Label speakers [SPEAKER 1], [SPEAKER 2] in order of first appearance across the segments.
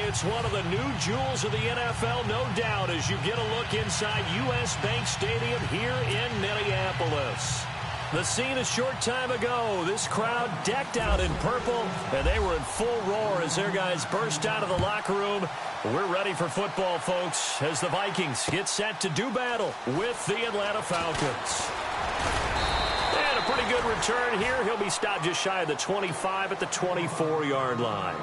[SPEAKER 1] It's one of the new jewels of the NFL, no doubt, as you get a look inside U.S. Bank Stadium here in Minneapolis. The scene a short time ago, this crowd decked out in purple, and they were in full roar as their guys burst out of the locker room. We're ready for football, folks, as the Vikings get set to do battle with the Atlanta Falcons. And a pretty good return here. He'll be stopped just shy of the 25 at the 24-yard line.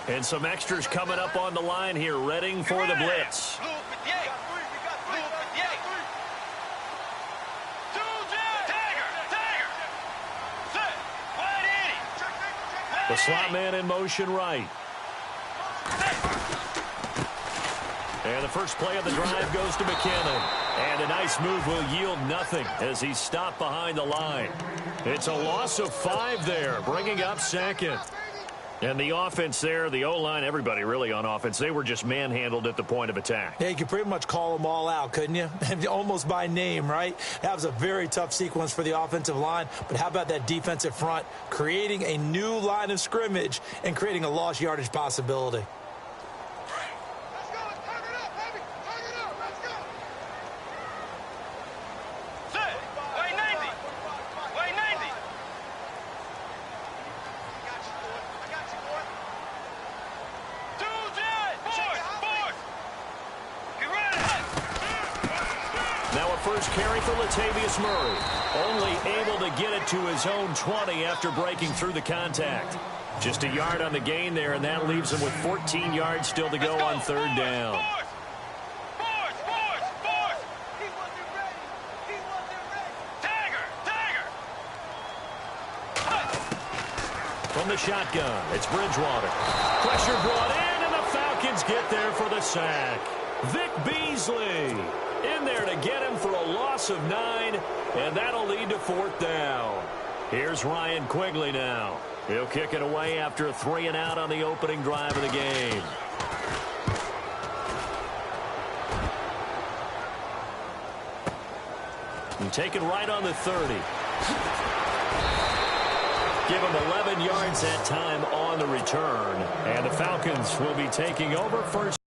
[SPEAKER 1] And some extras coming up on the line here, readying for the blitz. The slot man in motion right. And the first play of the drive goes to McKinnon. And a nice move will yield nothing as he's stopped behind the line. It's a loss of 5 there, bringing up second. And the offense there, the O-line, everybody really on offense, they were just manhandled at the point of attack.
[SPEAKER 2] Yeah, you could pretty much call them all out, couldn't you? Almost by name, right? That was a very tough sequence for the offensive line. But how about that defensive front creating a new line of scrimmage and creating a lost yardage possibility?
[SPEAKER 1] Murray only able to get it to his own 20 after breaking through the contact. Just a yard on the gain there, and that leaves him with 14 yards still to go on third down. From the shotgun, it's Bridgewater. Pressure brought in, and the Falcons get there for the sack. Vic Beasley in there to get him for a loss of 9, and that'll lead to 4th down. Here's Ryan Quigley now. He'll kick it away after a 3 and out on the opening drive of the game. And taken right on the 30. Give him 11 yards that time on the return, and the Falcons will be taking over first.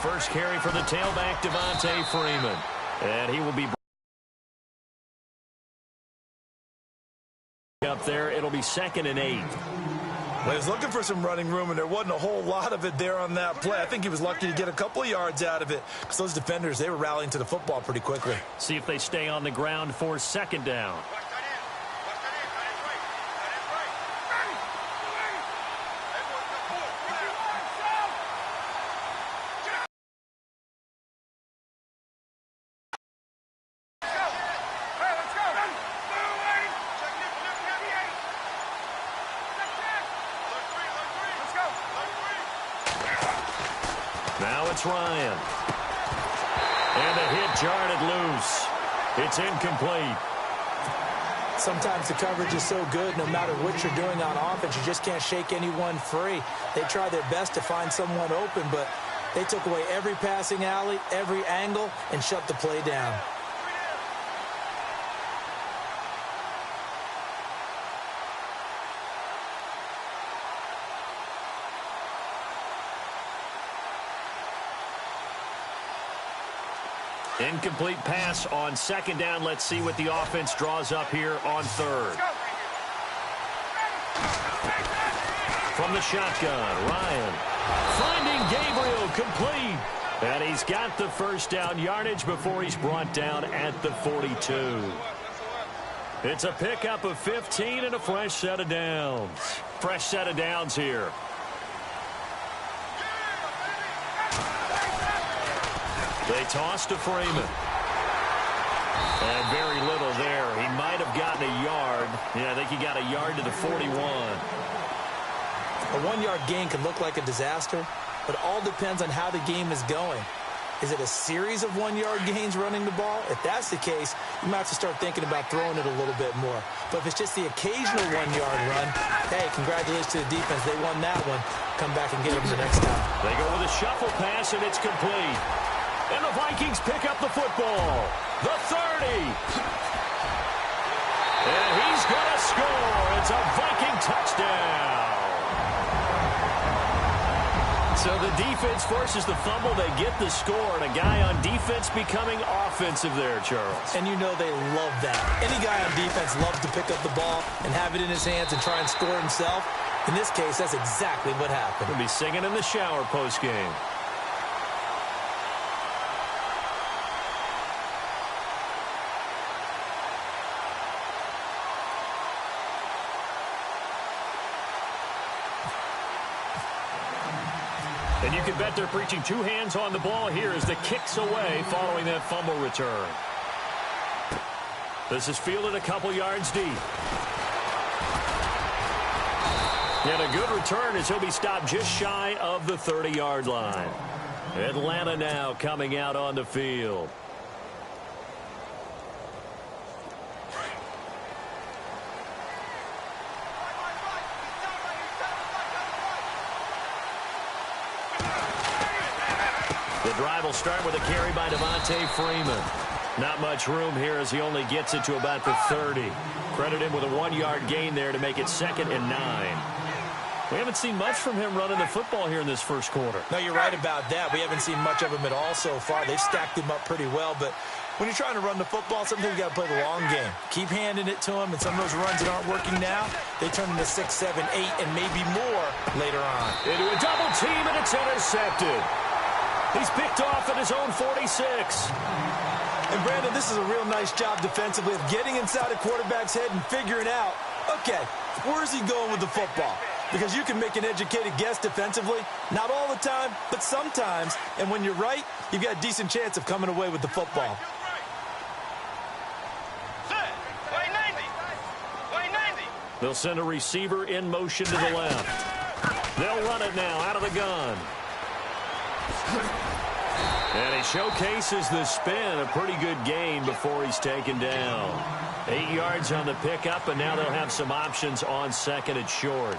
[SPEAKER 1] First carry for the tailback, Devontae Freeman. And he will be up there. It'll be 2nd and 8.
[SPEAKER 2] Well, he was looking for some running room, and there wasn't a whole lot of it there on that play. I think he was lucky to get a couple of yards out of it because those defenders, they were rallying to the football pretty quickly.
[SPEAKER 1] See if they stay on the ground for 2nd down. Now it's Ryan. And the hit jarred it loose. It's incomplete.
[SPEAKER 2] Sometimes the coverage is so good, no matter what you're doing on offense, you just can't shake anyone free. They try their best to find someone open, but they took away every passing alley, every angle, and shut the play down.
[SPEAKER 1] Incomplete pass on second down. Let's see what the offense draws up here on third. From the shotgun, Ryan finding Gabriel, complete. And he's got the first down yardage before he's brought down at the 42. It's a pickup of 15 and a fresh set of downs. Fresh set of downs here. They toss to Freeman. And very little there. He might have gotten a yard. Yeah, I think he got a yard to the 41.
[SPEAKER 2] A one-yard gain can look like a disaster, but it all depends on how the game is going. Is it a series of one-yard gains running the ball? If that's the case, you might have to start thinking about throwing it a little bit more. But if it's just the occasional one-yard run, hey, congratulations to the defense. They won that one. Come back and get them the next time.
[SPEAKER 1] They go with a shuffle pass, and it's complete. And the Vikings pick up the football. The 30. And he's going to score. It's a Viking touchdown. So the defense forces the fumble. They get the score, and a guy on defense becoming offensive there, Charles.
[SPEAKER 2] And you know they love that. Any guy on defense loves to pick up the ball and have it in his hands and try and score himself. In this case, that's exactly what happened.
[SPEAKER 1] He'll be singing in the shower post-game. And you can bet they're preaching two hands on the ball here as the kick's away following that fumble return. This is fielded a couple yards deep. And a good return as he'll be stopped just shy of the 30-yard line. Atlanta now coming out on the field. The drive will start with a carry by Devontae Freeman. Not much room here as he only gets it to about the 30. Credit him with a one-yard gain there to make it 2nd and 9. We haven't seen much from him running the football here in this first quarter.
[SPEAKER 2] No, you're right about that. We haven't seen much of him at all so far. They've stacked him up pretty well, but when you're trying to run the football, sometimes you got to play the long game. Keep handing it to him, and some of those runs that aren't working now, they turn into 6, 7, 8, and maybe more later on.
[SPEAKER 1] Into a double team, and it's intercepted. He's picked off at his own 46.
[SPEAKER 2] And, Brandon, this is a real nice job defensively of getting inside a quarterback's head and figuring out, okay, where's he going with the football? Because you can make an educated guess defensively. Not all the time, but sometimes. And when you're right, you've got a decent chance of coming away with the football.
[SPEAKER 1] They'll send a receiver in motion to the left. They'll run it now out of the gun. And he showcases the spin, a pretty good gain before he's taken down. 8 yards on the pickup, and now they'll have some options on 2nd and short.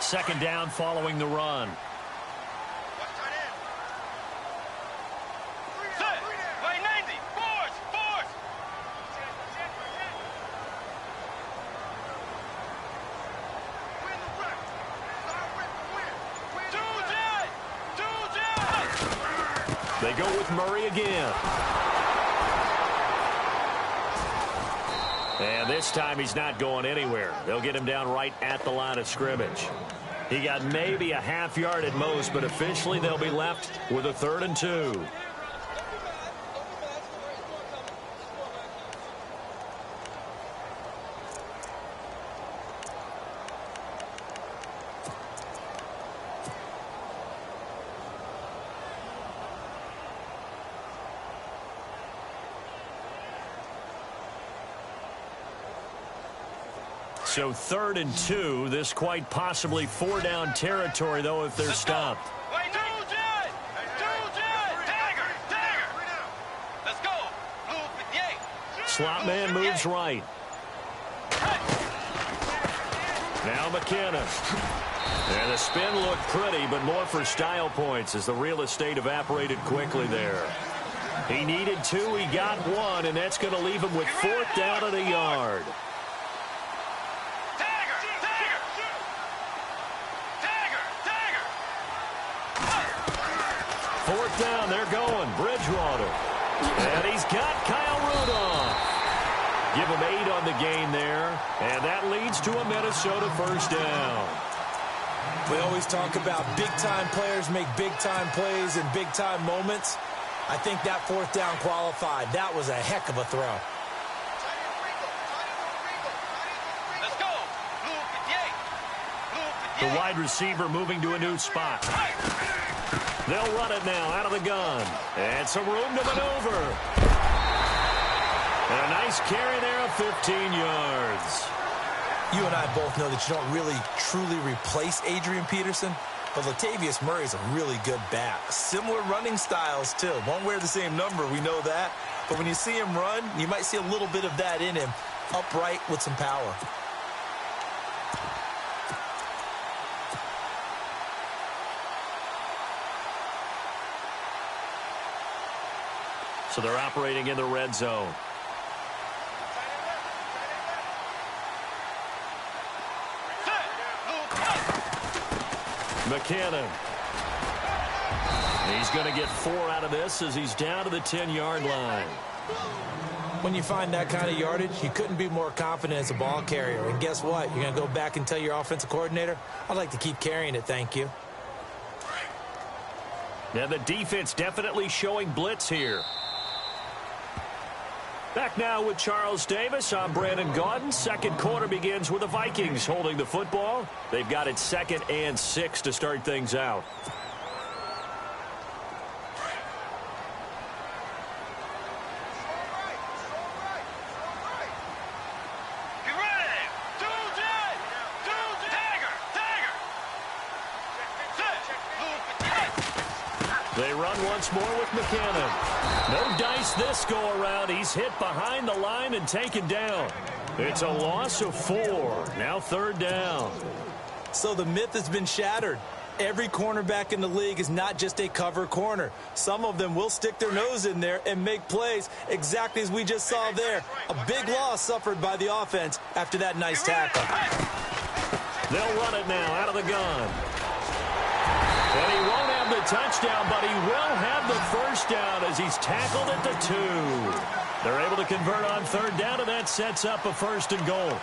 [SPEAKER 1] Second down following the run. They go with Murray again. And this time he's not going anywhere. They'll get him down right at the line of scrimmage. He got maybe a half yard at most, but officially they'll be left with a 3rd and 2. So 3rd and 2. This quite possibly 4-down territory, though, if they're stopped. Slot man moves right. Now McKinnon. And the spin looked pretty, but more for style points as the real estate evaporated quickly there. He needed 2, he got 1, and that's going to leave him with 4th down and a yard. Fourth down, they're going. Bridgewater. And he's got Kyle Rudolph. Give him 8 on the game there, and that leads to a Minnesota first down.
[SPEAKER 2] We always talk about big-time players make big-time plays in big-time moments. I think that 4th down qualified. That was a heck of a throw.
[SPEAKER 3] Let's go.
[SPEAKER 1] The wide receiver moving to a new spot. They'll run it now out of the gun. And some room to maneuver. And a nice carry there of 15 yards.
[SPEAKER 2] You and I both know that you don't really, truly replace Adrian Peterson, but Latavius Murray is a really good back. Similar running styles, too. Won't wear the same number, we know that. But when you see him run, you might see a little bit of that in him, upright with some power.
[SPEAKER 1] So they're operating in the red zone. McKinnon. He's going to get 4 out of this as he's down to the 10-yard line.
[SPEAKER 2] When you find that kind of yardage, you couldn't be more confident as a ball carrier. And guess what? You're going to go back and tell your offensive coordinator, I'd like to keep carrying it, thank you.
[SPEAKER 1] Now the defense definitely showing blitz here. Back now with Charles Davis. I'm Brandon Gaudin. Second quarter begins with the Vikings holding the football. They've got it 2nd and 6 to start things out. They run once more with McKinnon. No dice this go-around. He's hit behind the line and taken down. It's a loss of 4. Now 3rd down.
[SPEAKER 2] So the myth has been shattered. Every cornerback in the league is not just a cover corner. Some of them will stick their nose in there and make plays exactly as we just saw there. A big loss suffered by the offense after that nice tackle.
[SPEAKER 1] They'll run it now out of the gun. And he won't have the touchdown, but he will have the first down as he's tackled at the 2. They're able to convert on 3rd down, and that sets up a 1st and goal.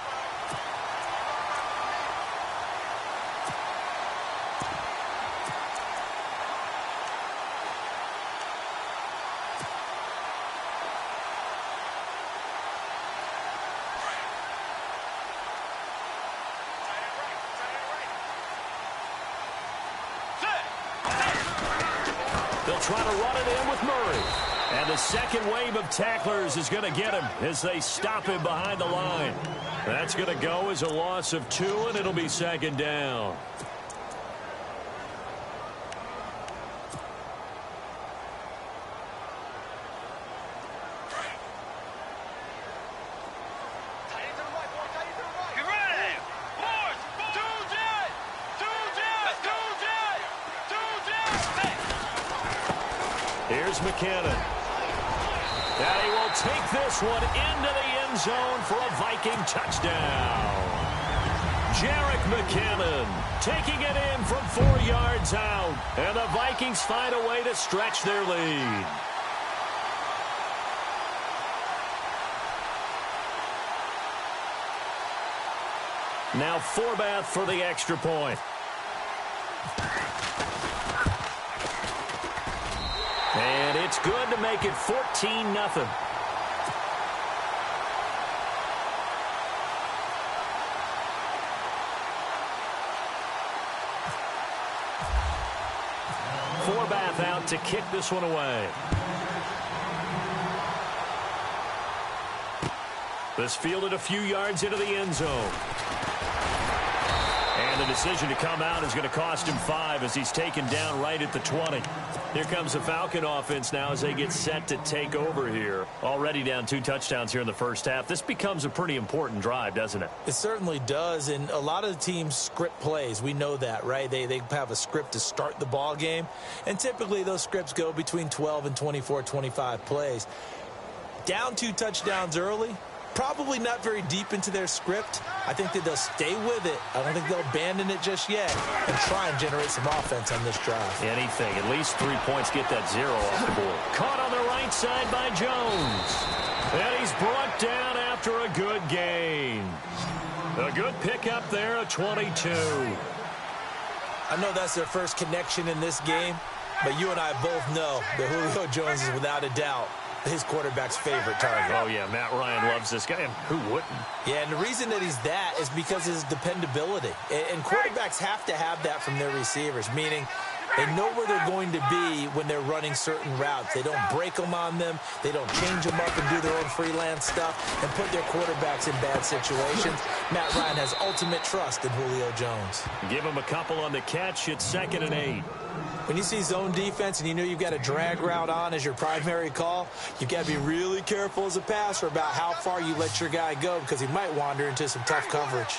[SPEAKER 1] They'll try to run it in with Murray. And the second wave of tacklers is going to get him as they stop him behind the line. That's going to go as a loss of 2, and it'll be 2nd down. Here's McKinnon. And he will take this one into the end zone for a Viking touchdown. Jerick McKinnon taking it in from 4 yards out. And the Vikings find a way to stretch their lead. Now Forbath for the extra point. And it's good to make it 14-0. Forbath out to kick this one away. This fielded a few yards into the end zone. And And the decision to come out is going to cost him 5 as he's taken down right at the 20. Here comes the Falcon offense now as they get set to take over here. Already down 2 touchdowns here in the first half. This becomes a pretty important drive, doesn't it?
[SPEAKER 2] It certainly does, and a lot of the teams script plays. We know that, right? They have a script to start the ball game, and typically those scripts go between 12 and 24, 25 plays. Down 2 touchdowns early, probably not very deep into their script. I think that they'll stay with it. I don't think they'll abandon it just yet and try and generate some offense on this drive.
[SPEAKER 1] Anything. At least 3 points, get that 0 off the board. Caught on the right side by Jones. And he's brought down after a good gain. A good pickup there, a 22.
[SPEAKER 2] I know that's their first connection in this game, but you and I both know that Julio Jones is without a doubt his quarterback's favorite target.
[SPEAKER 1] Oh, yeah, Matt Ryan loves this guy, and who wouldn't?
[SPEAKER 2] Yeah, and the reason that he's that is because of his dependability. And quarterbacks have to have that from their receivers, meaning they know where they're going to be when they're running certain routes. They don't break them on them. They don't change them up and do their own freelance stuff and put their quarterbacks in bad situations. Matt Ryan has ultimate trust in Julio Jones.
[SPEAKER 1] Give him a couple on the catch. It's 2nd and 8.
[SPEAKER 2] When you see zone defense and you know you've got a drag route on as your primary call, you've got to be really careful as a passer about how far you let your guy go because he might wander into some tough coverage.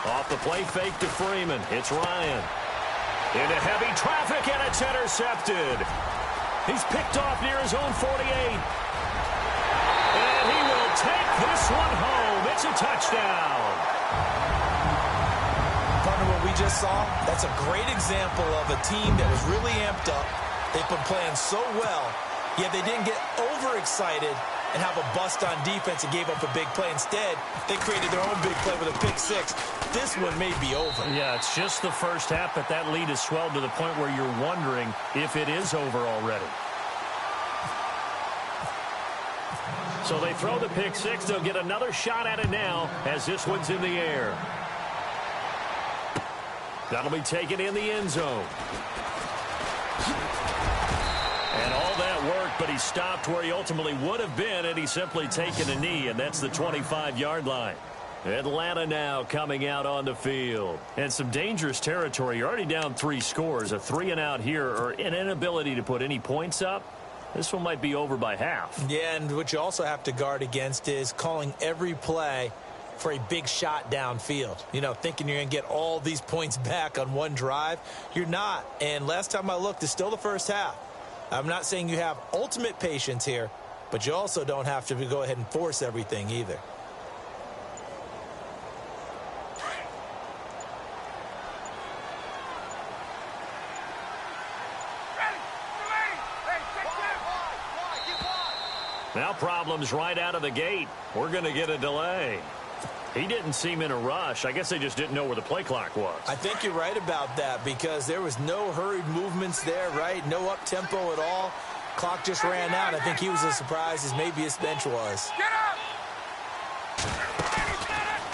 [SPEAKER 1] Off the play fake to Freeman. It's Ryan. Into heavy traffic, and it's intercepted. He's picked off near his own 48. And he will take this one home. It's a touchdown.
[SPEAKER 2] Partner, what we just saw, that's a great example of a team that was really amped up. They've been playing so well, yet they didn't get overexcited and have a bust on defense and gave up a big play. Instead, they created their own big play with a pick 6. This one may be over.
[SPEAKER 1] Yeah, it's just the first half, but that lead has swelled to the point where you're wondering if it is over already. So they throw the pick 6. They'll get another shot at it now as this one's in the air. That'll be taken in the end zone. And all that worked, but he stopped where he ultimately would have been, and he's simply taken a knee, and that's the 25-yard line. Atlanta now coming out on the field. And some dangerous territory. You're already down 3 scores. A 3-and-out here, or an inability to put any points up. This one might be over by half.
[SPEAKER 2] Yeah, and what you also have to guard against is calling every play for a big shot downfield. You know, thinking you're going to get all these points back on one drive. You're not. And last time I looked, it's still the first half. I'm not saying you have ultimate patience here, but you also don't have to go ahead and force everything either.
[SPEAKER 1] Now problems right out of the gate. We're going to get a delay. He didn't seem in a rush. I guess they just didn't know where the play clock was.
[SPEAKER 2] I think you're right about that because there was no hurried movements there, right? No up-tempo at all. Clock just ran out. I think he was as surprised as maybe his bench was.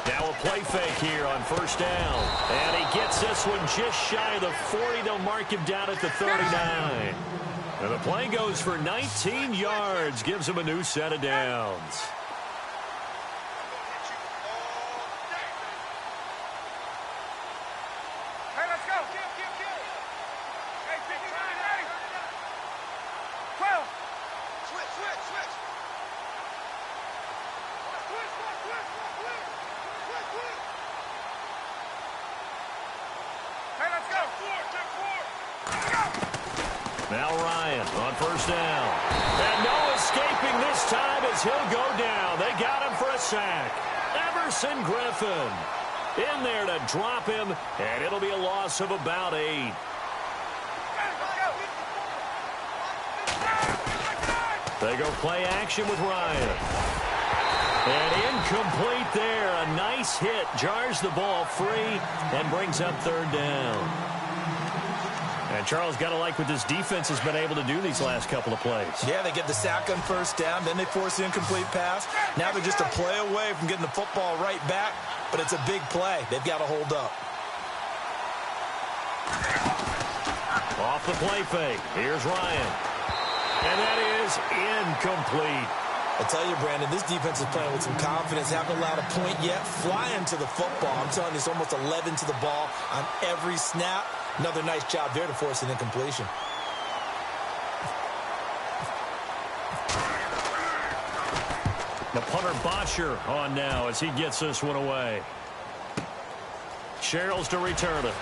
[SPEAKER 1] Now a play fake here on first down. And he gets this one just shy of the 40. They'll mark him down at the 39. And the play goes for 19 yards. Gives him a new set of downs.
[SPEAKER 3] Hey, let's go. Hey, 59, ready? 12. Switch. Hey, let's go. Check 4. Go.
[SPEAKER 1] Now Ryan on first down. And no escaping this time as he'll go down. They got him for a sack. Everson Griffin in there to drop him, and it'll be a loss of about 8. They go play action with Ryan. And incomplete there. A nice hit. Jars the ball free and brings up 3rd down. And Charles, got to like what this defense has been able to do these last couple of plays.
[SPEAKER 2] Yeah, they get the sack on first down, then they force the incomplete pass. Now they're just a play away from getting the football right back, but it's a big play. They've got to hold up.
[SPEAKER 1] Off the play fake. Here's Ryan. And that is incomplete.
[SPEAKER 2] I tell you, Brandon, this defense is playing with some confidence. Haven't allowed a point yet. Flying to the football. I'm telling you, it's almost 11 to the ball on every snap. Another nice job there to force an incompletion.
[SPEAKER 1] The punter Bosher on now as he gets this one away. Sherrills to return it.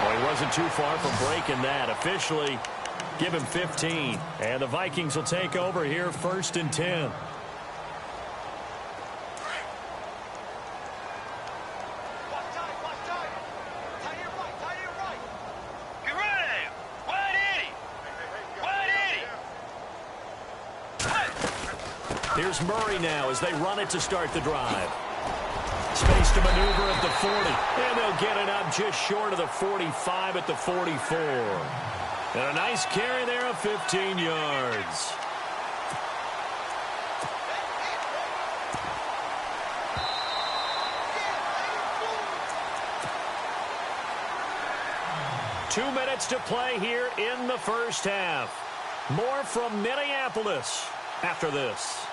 [SPEAKER 1] Well, he wasn't too far from breaking that. Officially, give him 15. And the Vikings will take over here 1st and 10. Here's Murray now as they run it to start the drive. Space to maneuver at the 40. And they'll get it up just short of the 45 at the 44. And a nice carry there of 15 yards. Two minutes to play here in the first half. More from Minneapolis after this.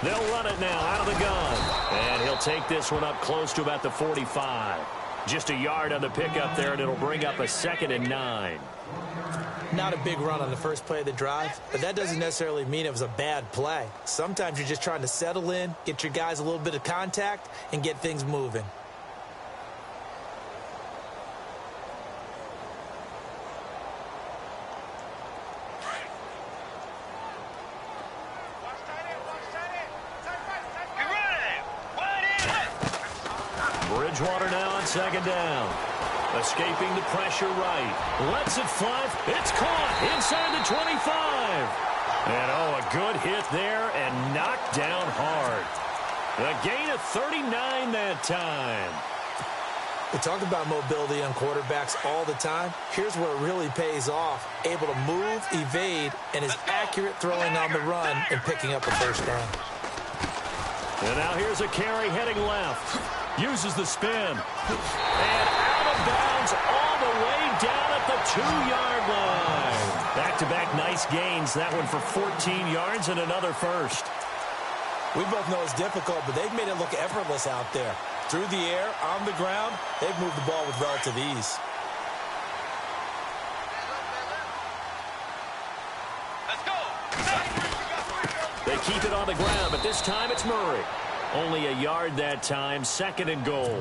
[SPEAKER 1] They'll run it now out of the gun. And he'll take this one up close to about the 45. Just a yard on the pickup there, and it'll bring up a 2nd and 9.
[SPEAKER 2] Not a big run on the first play of the drive, but that doesn't necessarily mean it was a bad play. Sometimes you're just trying to settle in, get your guys a little bit of contact, and get things moving.
[SPEAKER 1] Bridgewater now on 2nd down. Escaping the pressure right. Lets it fly. It's caught inside the 25. And oh, a good hit there and knocked down hard. A gain of 39 that time.
[SPEAKER 2] We talk about mobility on quarterbacks all the time. Here's where it really pays off. Able to move, evade, and is accurate throwing on the run and picking up a first down.
[SPEAKER 1] And now here's a carry heading left. Uses the spin. And out of bounds all the way down at the 2-yard line. Back-to-back nice gains. That one for 14 yards and another first.
[SPEAKER 2] We both know it's difficult, but they've made it look effortless out there. Through the air, on the ground, they've moved the ball with relative ease.
[SPEAKER 3] Let's go.
[SPEAKER 1] They keep it on the ground, but this time it's Murray. Only a yard that time, 2nd and goal.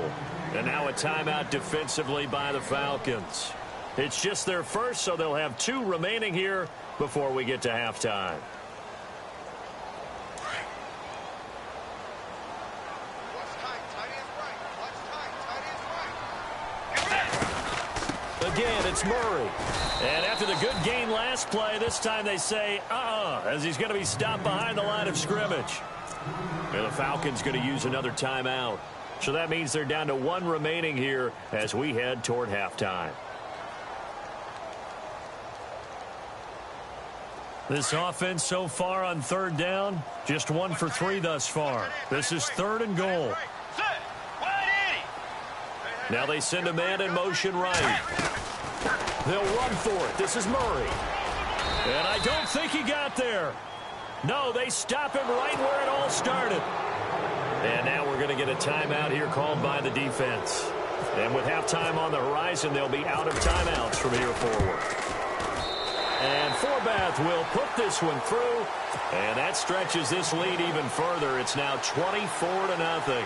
[SPEAKER 1] And now a timeout defensively by the Falcons. It's just their first, so they'll have 2 remaining here before we get to halftime. Again, it's Murray. And after the good gain last play, this time they say, as he's going to be stopped behind the line of scrimmage. And the Falcons going to use another timeout. So that means they're down to 1 remaining here as we head toward halftime. This offense so far on 3rd down, just 1 for 3 thus far. This is 3rd and goal. Now they send a man in motion right. They'll run for it. This is Murray. And I don't think he got there. No, they stop him right where it all started. And now we're going to get a timeout here called by the defense. And with halftime on the horizon, they'll be out of timeouts from here forward. And Forbath will put this one through. And that stretches this lead even further. It's now 24-0.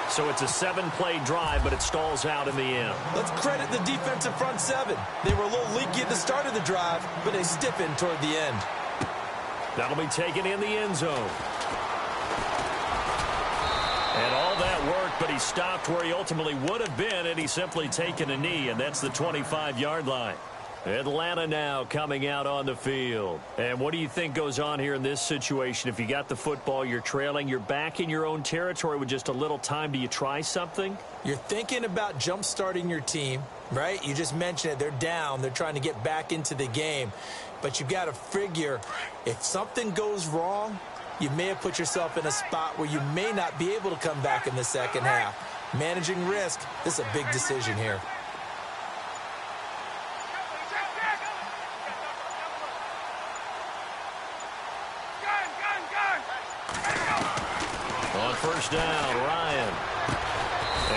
[SPEAKER 1] So it's a 7-play drive, but it stalls out in the end.
[SPEAKER 2] Let's credit the defensive front 7. They were a little leaky at the start of the drive, but they stiffened toward the end.
[SPEAKER 1] That'll be taken in the end zone. And all that worked, but he stopped where he ultimately would have been had he simply taken a knee, and that's the 25-yard line. Atlanta now coming out on the field. And what do you think goes on here in this situation? If you got the football, you're trailing, you're back in your own territory with just a little time. Do you try something?
[SPEAKER 2] You're thinking about jump-starting your team, right? You just mentioned it. They're down. They're trying to get back into the game. But you've got to figure if something goes wrong, you may have put yourself in a spot where you may not be able to come back in the second half. Managing risk, this is a big decision here.
[SPEAKER 1] On first down, Ryan.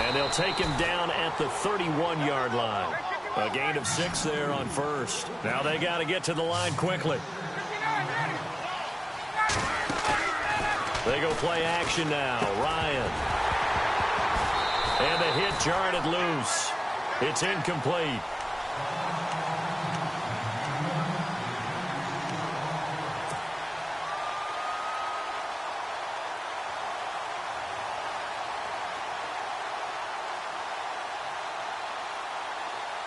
[SPEAKER 1] And they'll take him down at the 31-yard line. A gain of 6 there on first. Now they got to get to the line quickly. They go play action now. Ryan. And the hit jarred it loose. It's incomplete.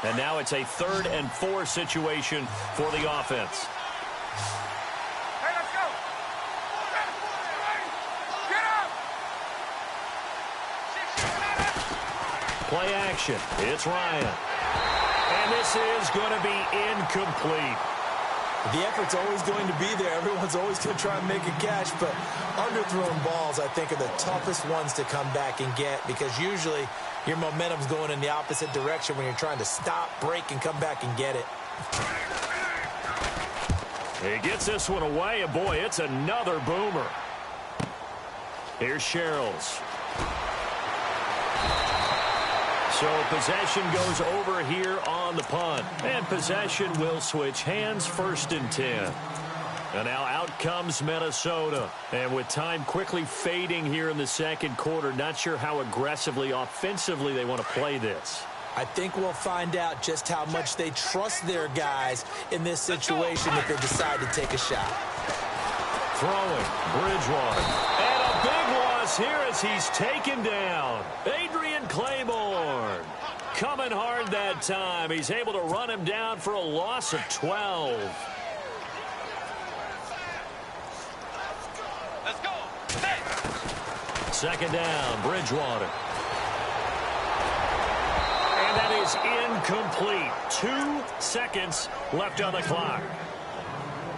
[SPEAKER 1] And now it's a 3rd and 4 situation for the offense.
[SPEAKER 3] Hey, let's go. Get up.
[SPEAKER 1] Play action. It's Ryan. And this is going to be incomplete.
[SPEAKER 2] The effort's always going to be there. Everyone's always going to try and make a catch, but underthrown balls, I think, are the toughest ones to come back and get because usually your momentum's going in the opposite direction when you're trying to stop, break, and come back and get it.
[SPEAKER 1] He gets this one away, and boy, it's another boomer. Here's Sherrills. So possession goes over here on the punt. And possession will switch hands, 1st and 10. And now out comes Minnesota. And with time quickly fading here in the second quarter, not sure how aggressively, offensively they want to play this.
[SPEAKER 2] I think we'll find out just how much they trust their guys in this situation if they decide to take a shot.
[SPEAKER 1] Throwing, Bridgewater. And a big loss here as he's taken down. Adrian Claiborne coming hard that time. He's able to run him down for a loss of 12.
[SPEAKER 3] Let's go.
[SPEAKER 1] Second down, Bridgewater. And that is incomplete. 2 seconds left on the clock.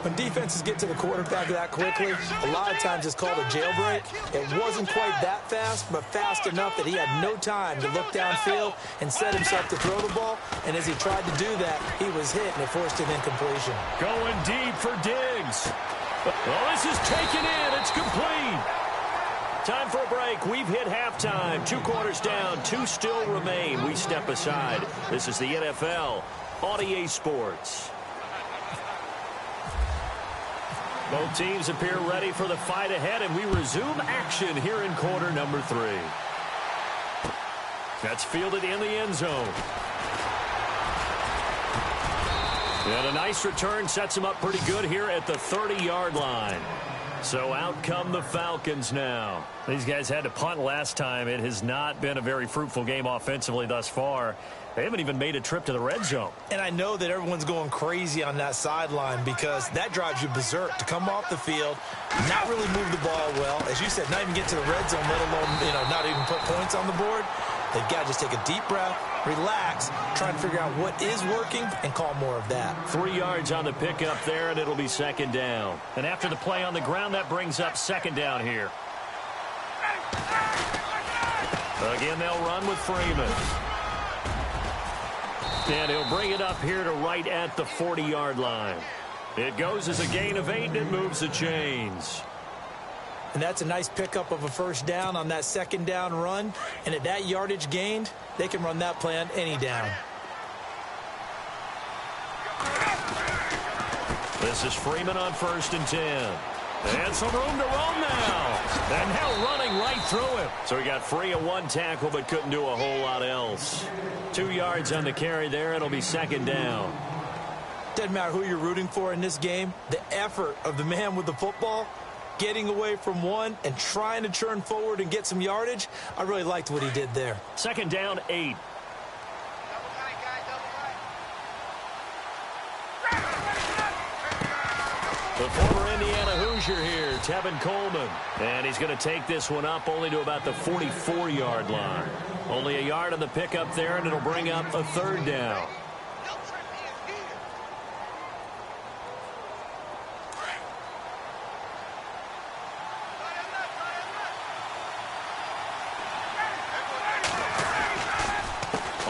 [SPEAKER 2] When defenses get to the quarterback that quickly, a lot of times it's called a jailbreak. It wasn't quite that fast, but fast enough that he had no time to look downfield and set himself to throw the ball. And as he tried to do that, he was hit, and it forced an incompletion.
[SPEAKER 1] Going deep for Diggs. Well, this is taken in. It's complete. Time for a break. We've hit halftime. 2 quarters down. 2 still remain. We step aside. This is the NFL on EA Sports. Both teams appear ready for the fight ahead, and we resume action here in quarter number 3. That's fielded in the end zone. And a nice return sets him up pretty good here at the 30-yard line. So out come the Falcons now. These guys had to punt last time. It has not been a very fruitful game offensively thus far. They haven't even made a trip to the red zone.
[SPEAKER 2] And I know that everyone's going crazy on that sideline because that drives you berserk to come off the field, not really move the ball well. As you said, not even get to the red zone, let alone, not even put points on the board. They've got to just take a deep breath, relax, try and figure out what is working, and call more of that.
[SPEAKER 1] 3 yards on the pickup there, and it'll be second down. And after the play on the ground, that brings up second down here. Again, they'll run with Freeman. And he'll bring it up here to right at the 40-yard line. It goes as a gain of 8, and it moves the chains.
[SPEAKER 2] And that's a nice pickup of a first down on that second down run. And at that yardage gained, they can run that play on any down.
[SPEAKER 1] This is Freeman on 1st and 10. And some room to roam now. And now running right through him. So he got free of 1 tackle but couldn't do a whole lot else. 2 yards on the carry there. It'll be second down.
[SPEAKER 2] Doesn't matter who you're rooting for in this game. The effort of the man with the football, getting away from one and trying to churn forward and get some yardage, I really liked what he did there.
[SPEAKER 1] Second down, 8. The former Indiana Hoosier here, Tevin Coleman. And he's going to take this one up only to about the 44-yard line. Only a yard on the pickup there, and it'll bring up a third down.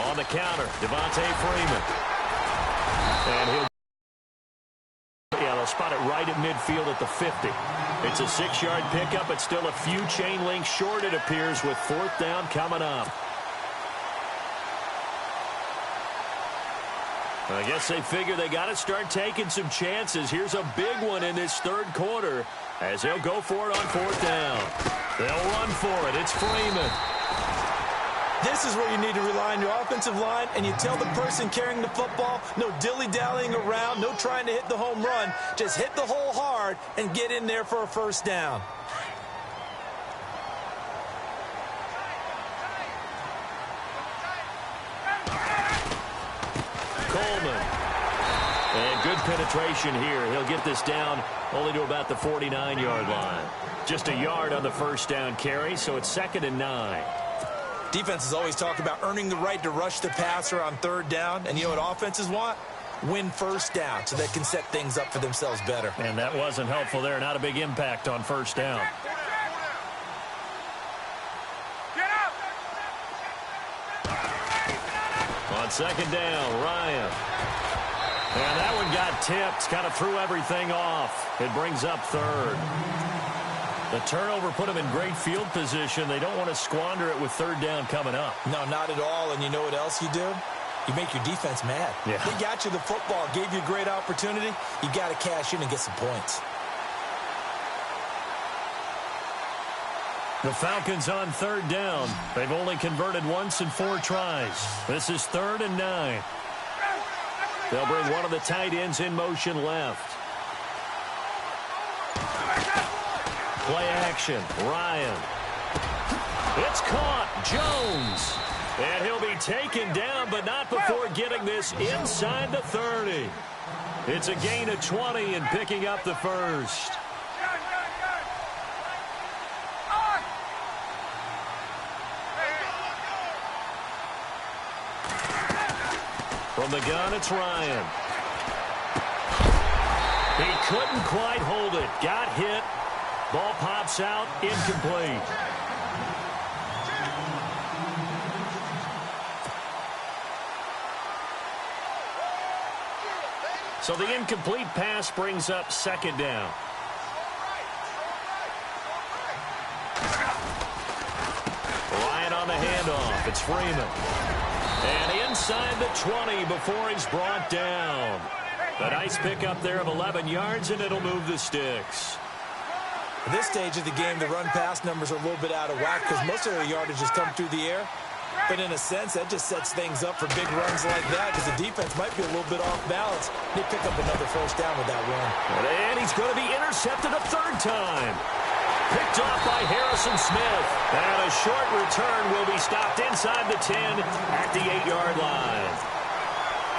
[SPEAKER 1] On the counter, Devontae Freeman. And he'll spot it right at midfield at the 50. It's a 6-yard pickup. It's still a few chain links short, it appears, with fourth down coming up. I guess they figure they got to start taking some chances. Here's a big one in this third quarter as they'll go for it on fourth down. They'll run for it. It's Freeman.
[SPEAKER 2] This is where you need to rely on your offensive line, and you tell the person carrying the football, no dilly-dallying around, no trying to hit the home run. Just hit the hole hard and get in there for a first down.
[SPEAKER 1] Coleman. And good penetration here. He'll get this down only to about the 49-yard line. Just a yard on the first down carry, so it's 2nd and 9.
[SPEAKER 2] Defenses always talk about earning the right to rush the passer on third down. And you know what offenses want? Win first down so they can set things up for themselves better.
[SPEAKER 1] And that wasn't helpful there. Not a big impact on first down. On second down, Ryan. And that one got tipped. Kind of threw everything off. It brings up third. The turnover put them in great field position. They don't want to squander it with third down coming up.
[SPEAKER 2] No, not at all. And you know what else you do? You make your defense mad.
[SPEAKER 1] Yeah.
[SPEAKER 2] They got you the football, gave you a great opportunity. You got to cash in and get some points.
[SPEAKER 1] The Falcons on third down. They've only converted once in 4 tries. This is 3rd and 9. They'll bring one of the tight ends in motion left. Play action. Ryan. It's caught. Jones. And he'll be taken down, but not before getting this inside the 30. It's a gain of 20 and picking up the first. From the gun, it's Ryan. He couldn't quite hold it. Got hit. Ball pops out, incomplete. So the incomplete pass brings up 2nd down. Ryan on the handoff. It's Freeman. And inside the 20 before he's brought down. A nice pickup there of 11 yards, and it'll move the sticks.
[SPEAKER 2] At this stage of the game, the run-pass numbers are a little bit out of whack because most of their yardage has come through the air. But in a sense, that just sets things up for big runs like that because the defense might be a little bit off balance. They pick up another first down with that run.
[SPEAKER 1] And he's going to be intercepted a 3rd time. Picked off by Harrison Smith. And a short return will be stopped inside the 10 at the 8-yard line.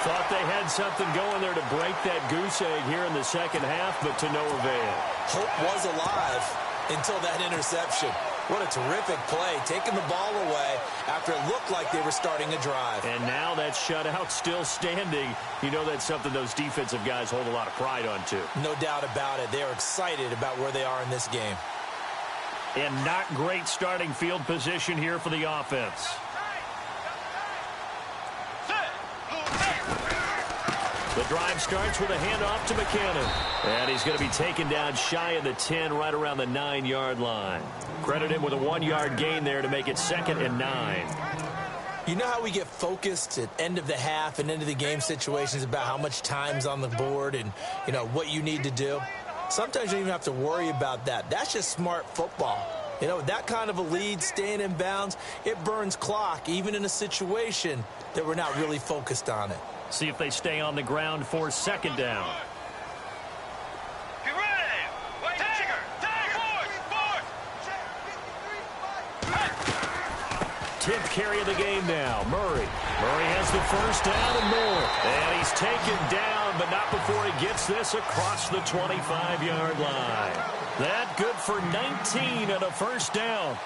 [SPEAKER 1] Thought they had something going there to break that goose egg here in the second half, but to no avail.
[SPEAKER 2] Hope was alive until that interception. What a terrific play, taking the ball away after it looked like they were starting a drive.
[SPEAKER 1] And now that shutout still standing. You know that's something those defensive guys hold a lot of pride on, too.
[SPEAKER 2] No doubt about it. They are excited about where they are in this game.
[SPEAKER 1] And not great starting field position here for the offense. The drive starts with a handoff to McKinnon. And he's going to be taken down shy of the 10, right around the 9-yard line. Credit him with a 1-yard gain there to make it 2nd and 9.
[SPEAKER 2] You know how we get focused at end of the half and end of the game situations about how much time's on the board and, you know, what you need to do? Sometimes you don't even have to worry about that. That's just smart football. You know, that kind of a lead, staying in bounds, it burns clock, even in a situation that we're not really focused on it.
[SPEAKER 1] See if they stay on the ground for 2nd down.
[SPEAKER 3] Get ready!
[SPEAKER 1] Tip carry of the game now. Murray has the first down and more. And he's taken down but not before he gets this across the 25-yard line. That good for 19 and a first down.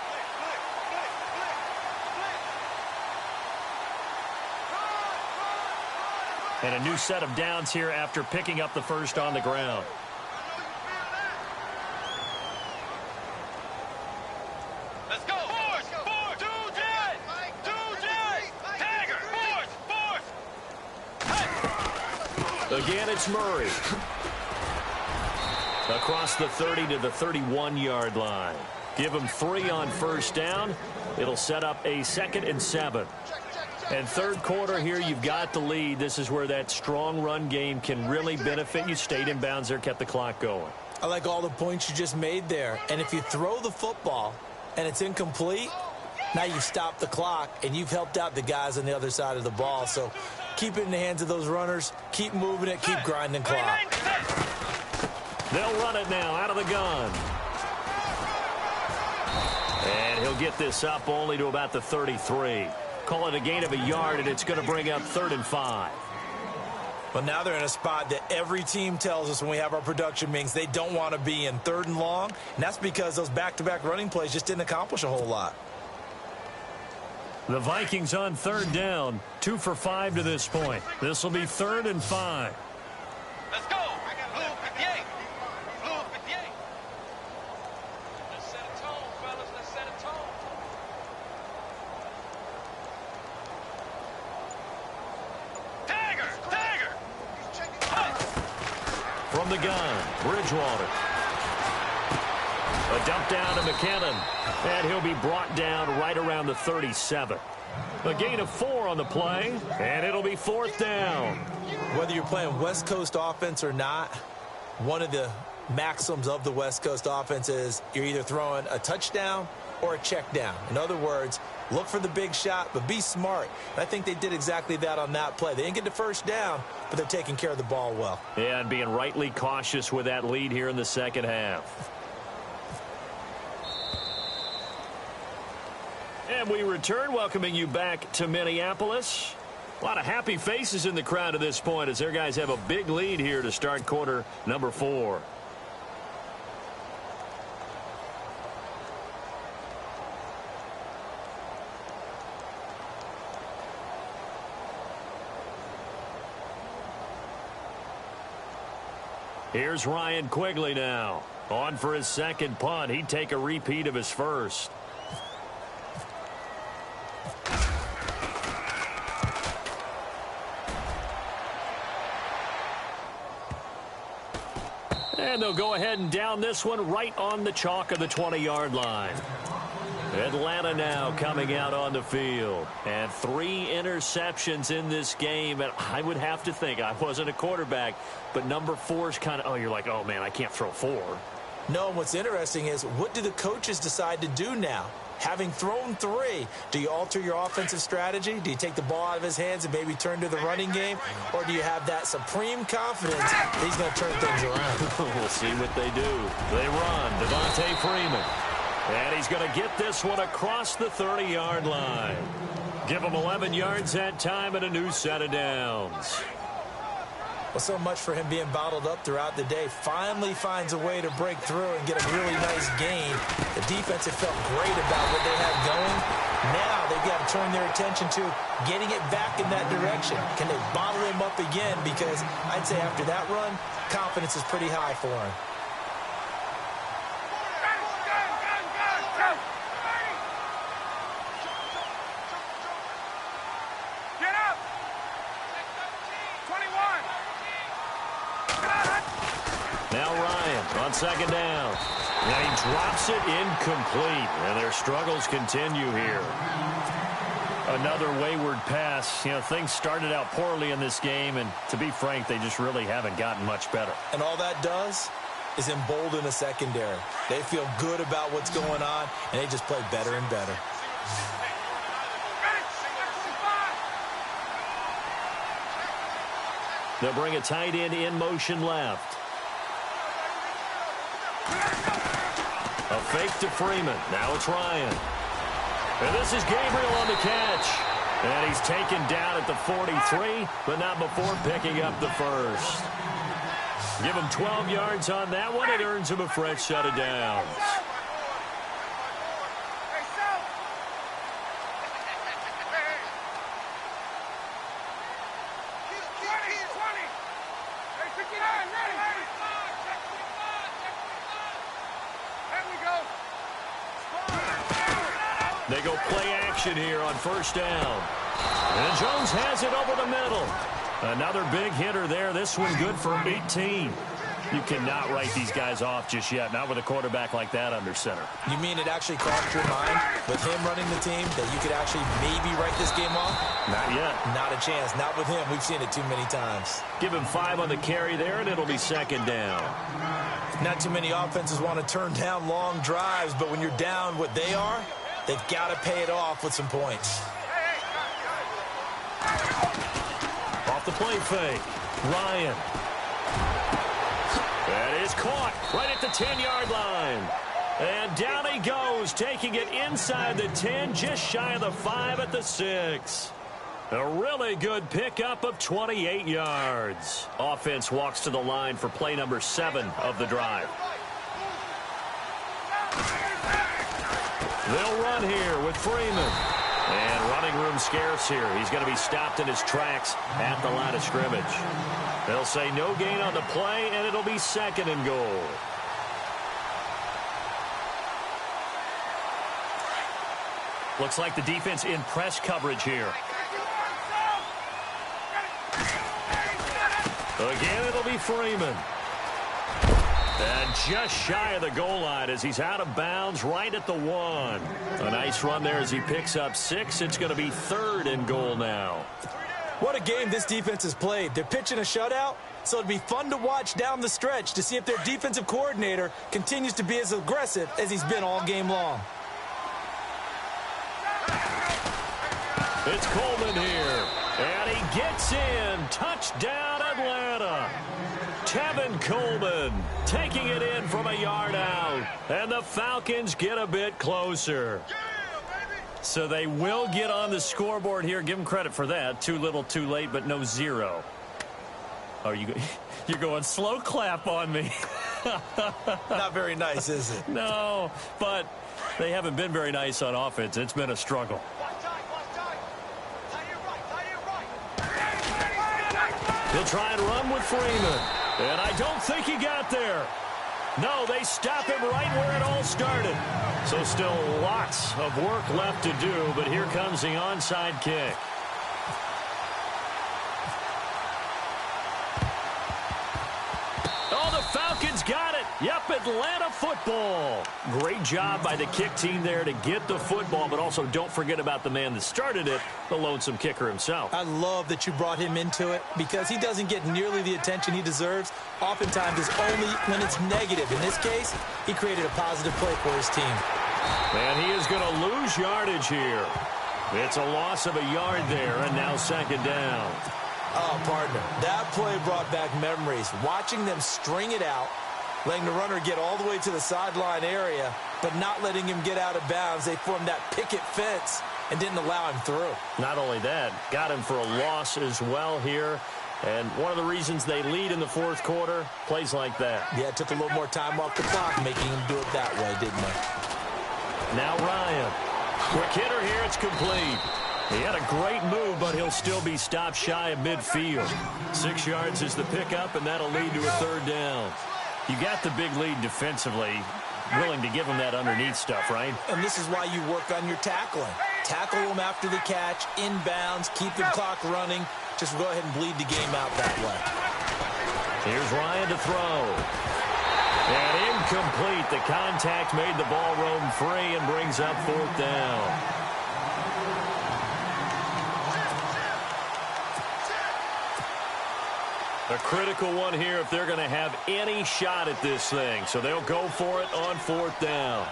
[SPEAKER 1] And a new set of downs here after picking up the first on the ground.
[SPEAKER 3] Let's go. Force. Two jet. Tiger. Force.
[SPEAKER 1] Again, it's Murray. Across the 30 to the 31-yard line. Give him 3 on first down. It'll set up a 2nd and 7. And third quarter here, you've got the lead. This is where that strong run game can really benefit you. Stayed in bounds there, kept the clock going.
[SPEAKER 2] I like all the points you just made there. And if you throw the football and it's incomplete, now you stop the clock and you've helped out the guys on the other side of the ball. So keep it in the hands of those runners. Keep moving it. Keep grinding clock.
[SPEAKER 1] They'll run it now out of the gun. And he'll get this up only to about the 33. Call it a gain of a yard, and it's going to bring up 3rd and 5.
[SPEAKER 2] But now they're in a spot that every team tells us when we have our production meetings they don't want to be in, 3rd and long. And that's because those back-to-back running plays just didn't accomplish a whole lot.
[SPEAKER 1] The Vikings on 3rd down, 2 for 5 to this point. This will be 3rd and 5.
[SPEAKER 3] Let's go. Blue 58. Blue 58. Let's set a tone, fellas. Let's set a tone.
[SPEAKER 1] From the gun, Bridgewater. A dump down to McKinnon. And he'll be brought down right around the 37. A gain of 4 on the play, and it'll be 4th down.
[SPEAKER 2] Whether you're playing West Coast offense or not, one of the maxims of the West Coast offense is you're either throwing a touchdown or a check down. In other words, look for the big shot, but be smart. And I think they did exactly that on that play. They didn't get the first down, but they're taking care of the ball well.
[SPEAKER 1] Yeah, and being rightly cautious with that lead here in the second half. And we return, welcoming you back to Minneapolis. A lot of happy faces in the crowd at this point as their guys have a big lead here to start quarter number 4. Here's Ryan Quigley now. On for his second punt. He'd take a repeat of his first. And they'll go ahead and down this one right on the chalk of the 20-yard line. Atlanta now coming out on the field. And 3 interceptions in this game. And I would have to think, I wasn't a quarterback, but number 4 is kind of, you're like, oh, man, I can't throw 4.
[SPEAKER 2] No, and what's interesting is what do the coaches decide to do now? Having thrown 3, do you alter your offensive strategy? Do you take the ball out of his hands and maybe turn to the running game? Or do you have that supreme confidence that he's going to turn things around?
[SPEAKER 1] We'll see what they do. They run. Devontae Freeman. And he's going to get this one across the 30-yard line. Give him 11 yards that time and a new set of downs.
[SPEAKER 2] Well, so much for him being bottled up throughout the day. Finally finds a way to break through and get a really nice gain. The defense have felt great about what they have going. Now they've got to turn their attention to getting it back in that direction. Can they bottle him up again? Because I'd say after that run, confidence is pretty high for him.
[SPEAKER 1] On second down. And he drops it incomplete. And their struggles continue here. Another wayward pass. You know, things started out poorly in this game, and to be frank, they just really haven't gotten much better.
[SPEAKER 2] And all that does is embolden the secondary. They feel good about what's going on, and they just play better and better.
[SPEAKER 1] They'll bring a tight end in motion left. A fake to Freeman. Now it's Ryan. And this is Gabriel on the catch. And he's taken down at the 43, but not before picking up the first. Give him 12 yards on that one. It earns him a fresh set of downs. They go play action here on first down. And Jones has it over the middle. Another big hitter there. This one good for 18. You cannot write these guys off just yet, not with a quarterback like that under center.
[SPEAKER 2] You mean it actually crossed your mind with him running the team that you could actually maybe write this game off?
[SPEAKER 1] Not yet.
[SPEAKER 2] Not a chance. Not with him. We've seen it too many times.
[SPEAKER 1] Give him 5 on the carry there, and it'll be second down.
[SPEAKER 2] Not too many offenses want to turn down long drives, but when you're down what they are, they've got to pay it off with some points.
[SPEAKER 1] Off the play fake. Ryan. That is caught right at the 10-yard line. And down he goes, taking it inside the 10, just shy of the 5 at the 6. A really good pickup of 28 yards. Offense walks to the line for play number 7 of the drive. They'll run here with Freeman. And running room scarce here. He's going to be stopped in his tracks at the line of scrimmage. They'll say no gain on the play, and it'll be second and goal. Looks like the defense in press coverage here. Again, it'll be Freeman. And just shy of the goal line as he's out of bounds right at the 1. A nice run there as he picks up 6. It's going to be third and goal now.
[SPEAKER 2] What a game this defense has played. They're pitching a shutout, so it'll be fun to watch down the stretch to see if their defensive coordinator continues to be as aggressive as he's been all game long.
[SPEAKER 1] It's Coleman here, and he gets in. Touchdown, Atlanta. Tevin Coleman taking it in from a yard out, and the Falcons get a bit closer. So they will get on the scoreboard here. Give them credit for that. Too little, too late, but no 0. Oh, you're going slow clap on me.
[SPEAKER 2] Not very nice, is it?
[SPEAKER 1] No, but they haven't been very nice on offense. It's been a struggle. He'll try and run with Freeman. And I don't think he got there. No, they stop him right where it all started. So still lots of work left to do, but here comes the onside kick. Oh, the Falcons got it. Yep, Atlanta football. Great job by the kick team there to get the football, but also don't forget about the man that started it, the lonesome kicker himself.
[SPEAKER 2] I love that you brought him into it because he doesn't get nearly the attention he deserves. Oftentimes it's only when it's negative. In this case, he created a positive play for his team.
[SPEAKER 1] And he is going to lose yardage here. It's a loss of a yard there, and now second down.
[SPEAKER 2] Oh, partner, that play brought back memories. Watching them string it out, letting the runner get all the way to the sideline area, but not letting him get out of bounds. They formed that picket fence and didn't allow him through.
[SPEAKER 1] Not only that, got him for a loss as well here. And one of the reasons they lead in the fourth quarter, plays like that.
[SPEAKER 2] Yeah, it took a little more time off the clock, making him do it that way, didn't they?
[SPEAKER 1] Now Ryan. Quick hitter here, it's complete. He had a great move, but he'll still be stopped shy of midfield. 6 yards is the pickup, and that'll lead to a third down. You got the big lead defensively, willing to give him that underneath stuff, right?
[SPEAKER 2] And this is why you work on your tackling. Tackle them after the catch, inbounds, keep the clock running. Just go ahead and bleed the game out that way.
[SPEAKER 1] Here's Ryan to throw. And incomplete. The contact made the ball roam free and brings up fourth down. A critical one here if they're going to have any shot at this thing. So they'll go for it on fourth down.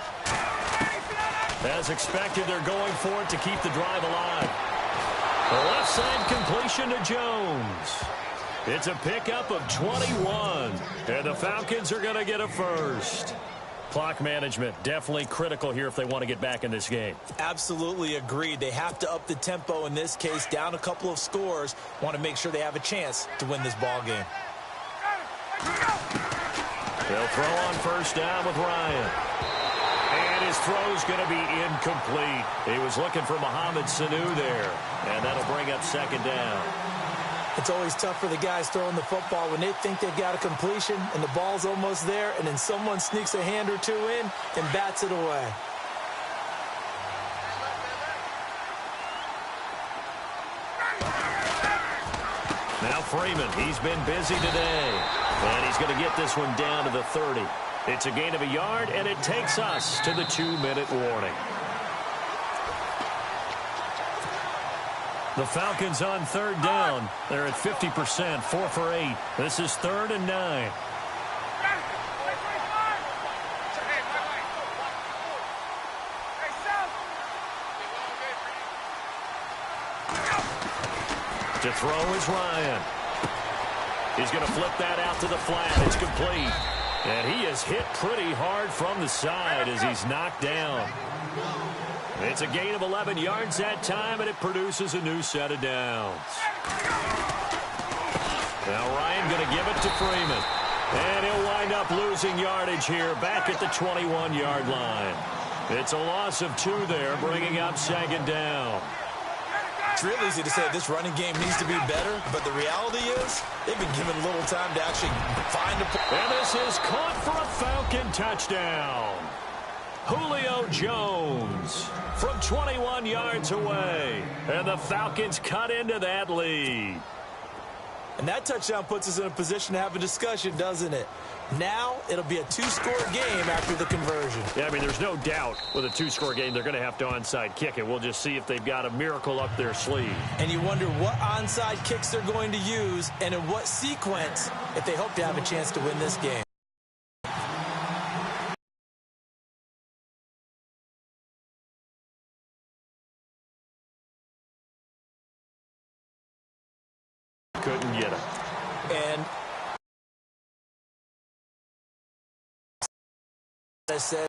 [SPEAKER 1] As expected, they're going for it to keep the drive alive. The left side completion to Jones. It's a pickup of 21. And the Falcons are going to get a first. Clock management, definitely critical here if they want to get back in this game.
[SPEAKER 2] Absolutely agreed. They have to up the tempo in this case, down a couple of scores. Want to make sure they have a chance to win this ball game.
[SPEAKER 1] They'll throw on first down with Ryan. And his throw's going to be incomplete. He was looking for Mohamed Sanu there. And that'll bring up second down.
[SPEAKER 2] It's always tough for the guys throwing the football when they think they've got a completion and the ball's almost there, and then someone sneaks a hand or two in and bats it away.
[SPEAKER 1] Now Freeman, he's been busy today. And he's going to get this one down to the 30. It's a gain of a yard, and it takes us to the 2-minute warning. The Falcons on third down. They're at 50%, 4 for 8. This is 3rd and 9. To throw is Ryan. He's going to flip that out to the flat. It's complete. And he is hit pretty hard from the side as he's knocked down. It's a gain of 11 yards that time, and it produces a new set of downs. Now Ryan going to give it to Freeman. And he'll wind up losing yardage here back at the 21-yard line. It's a loss of 2 there, bringing up second down.
[SPEAKER 2] It's real easy to say this running game needs to be better, but the reality is they've been given little time to actually find a...
[SPEAKER 1] And this is caught for a Falcon touchdown. Julio Jones from 21 yards away. And the Falcons cut into that lead.
[SPEAKER 2] And that touchdown puts us in a position to have a discussion, doesn't it? Now it'll be a 2-score game after the conversion.
[SPEAKER 1] Yeah, I mean, there's no doubt with a 2-score game they're going to have to onside kick it. We'll just see if they've got a miracle up their sleeve.
[SPEAKER 2] And you wonder what onside kicks they're going to use and in what sequence if they hope to have a chance to win this game.
[SPEAKER 1] Couldn't get him.
[SPEAKER 2] And I said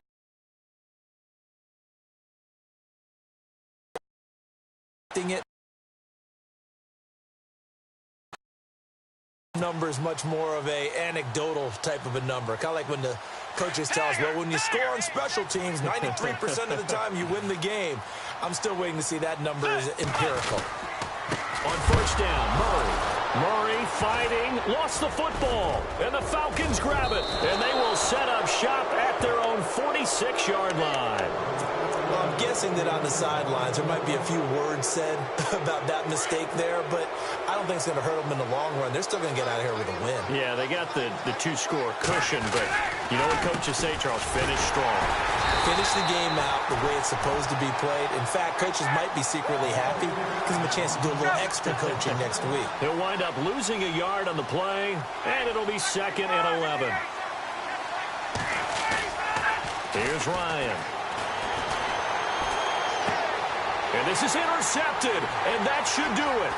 [SPEAKER 2] it number is much more of a anecdotal type of a number, kind of like when the coaches tell us, well, when you score on special teams 93% of the time you win the game. I'm still waiting to see that number is empirical.
[SPEAKER 1] On first down, Murray fighting, lost the football, and the Falcons grab it, and they will set up shop at their own 46-yard line.
[SPEAKER 2] Well, I'm guessing that on the sidelines there might be a few words said about that mistake there, but I don't think it's going to hurt them in the long run. They're still going to get out of here with a win.
[SPEAKER 1] Yeah, they got the 2-score cushion, but you know what coaches say, Charles? Finish strong.
[SPEAKER 2] Finish the game out the way it's supposed to be played. In fact, coaches might be secretly happy. Gives them a chance to do a little extra coaching next week.
[SPEAKER 1] He'll wind up losing a yard on the play, and it'll be 2nd and 11. Here's Ryan. And this is intercepted, and that should do it.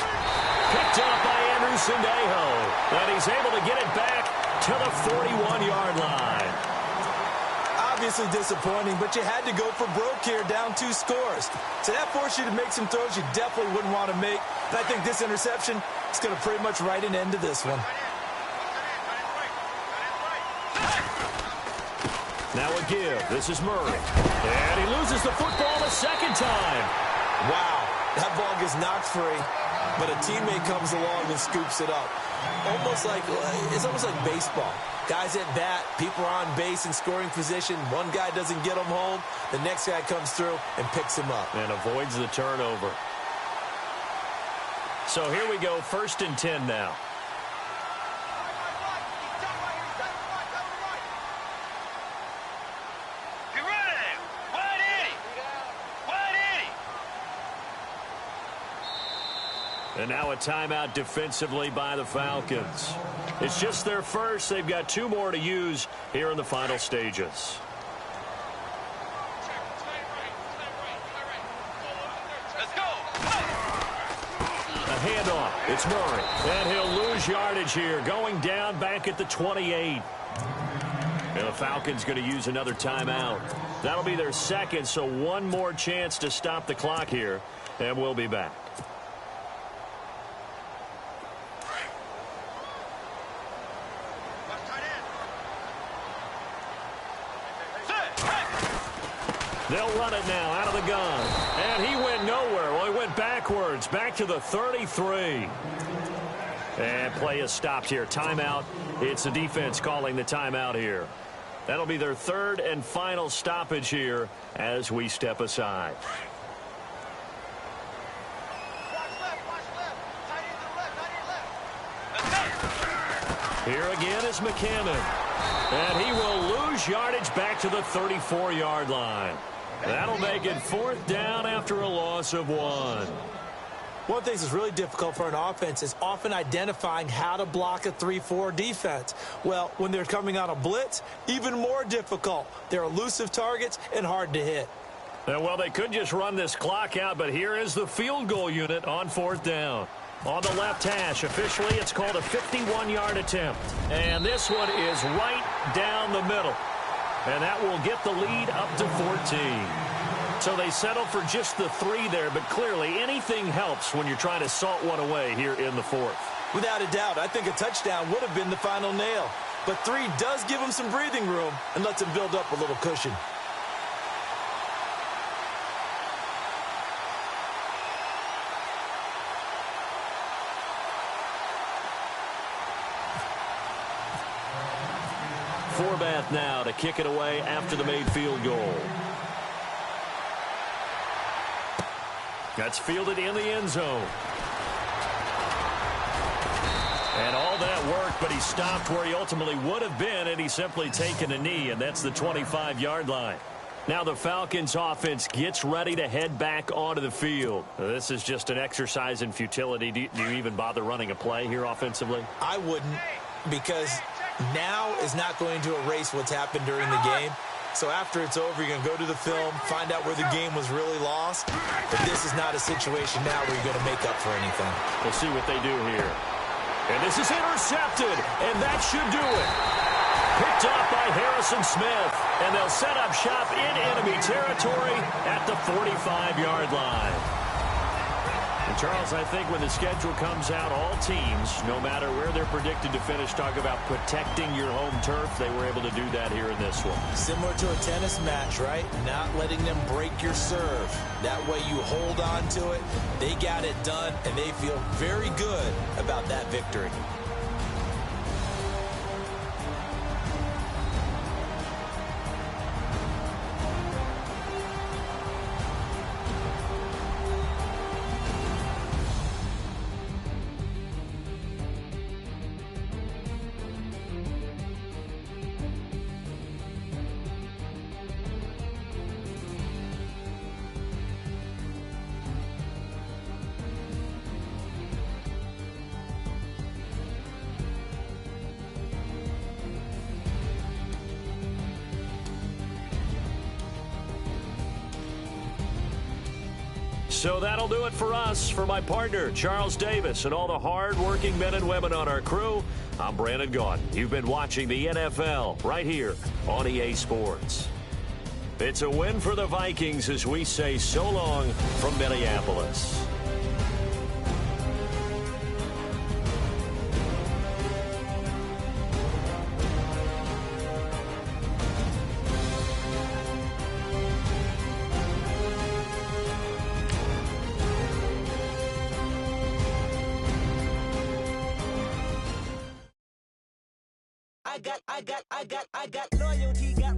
[SPEAKER 1] Picked up by Andrew Sendejo, and he's able to get it back to the 41-yard line.
[SPEAKER 2] Obviously disappointing, but you had to go for broke here, down 2 scores. So that forced you to make some throws you definitely wouldn't want to make. And I think this interception is going to pretty much write an end to this one.
[SPEAKER 1] Now a give. This is Murray. And he loses the football the second time.
[SPEAKER 2] Wow, that ball gets knocked free, but a teammate comes along and scoops it up. It's almost like baseball. Guys at bat, people are on base in scoring position. One guy doesn't get them home. The next guy comes through and picks him up.
[SPEAKER 1] And avoids the turnover. So here we go, 1st and 10 now. And now a timeout defensively by the Falcons. It's just their first. They've got 2 more to use here in the final stages.
[SPEAKER 3] Let's go.
[SPEAKER 1] A handoff. It's Murray. And he'll lose yardage here, going down back at the 28. And the Falcons going to use another timeout. That'll be their second, so one more chance to stop the clock here, and we'll be back. They'll run it now out of the gun. And he went nowhere. Well, he went backwards, back to the 33. And play is stopped here. Timeout. It's the defense calling the timeout here. That'll be their third and final stoppage here as we step aside. Here again is McCammon. And he will lose yardage back to the 34-yard line. That'll make it 4th down after a loss of 1.
[SPEAKER 2] One of the things that's really difficult for an offense is often identifying how to block a 3-4 defense. Well, when they're coming on a blitz, even more difficult. They're elusive targets and hard to hit.
[SPEAKER 1] Well, they could just run this clock out, but here is the field goal unit on 4th down. On the left hash, officially it's called a 51-yard attempt. And this one is right down the middle. And that will get the lead up to 14. So they settle for just the 3 there, but clearly anything helps when you're trying to salt one away here in the 4th.
[SPEAKER 2] Without a doubt, I think a touchdown would have been the final nail. But 3 does give them some breathing room and lets them build up a little cushion.
[SPEAKER 1] Forbath now to kick it away after the made field goal. That's fielded in the end zone. And all that work, but he stopped where he ultimately would have been, and he's simply taken a knee, and that's the 25-yard line. Now the Falcons offense gets ready to head back onto the field. This is just an exercise in futility. Do you even bother running a play here offensively?
[SPEAKER 2] I wouldn't, because now is not going to erase what's happened during the game. So after it's over, you're going to go to the film, find out where the game was really lost. But this is not a situation now where you're going to make up for anything.
[SPEAKER 1] We'll see what they do here. And this is intercepted, and that should do it. Picked off by Harrison Smith, and they'll set up shop in enemy territory at the 45-yard line. And Charles, I think when the schedule comes out, all teams, no matter where they're predicted to finish, talk about protecting your home turf. They were able to do that here in this one.
[SPEAKER 2] Similar to a tennis match, right? Not letting them break your serve. That way you hold on to it. They got it done, and they feel very good about that victory.
[SPEAKER 1] So that'll do it for us. For my partner, Charles Davis, and all the hard-working men and women on our crew, I'm Brandon Gaudin. You've been watching the NFL right here on EA Sports. It's a win for the Vikings as we say so long from Minneapolis.
[SPEAKER 4] I got loyalty, got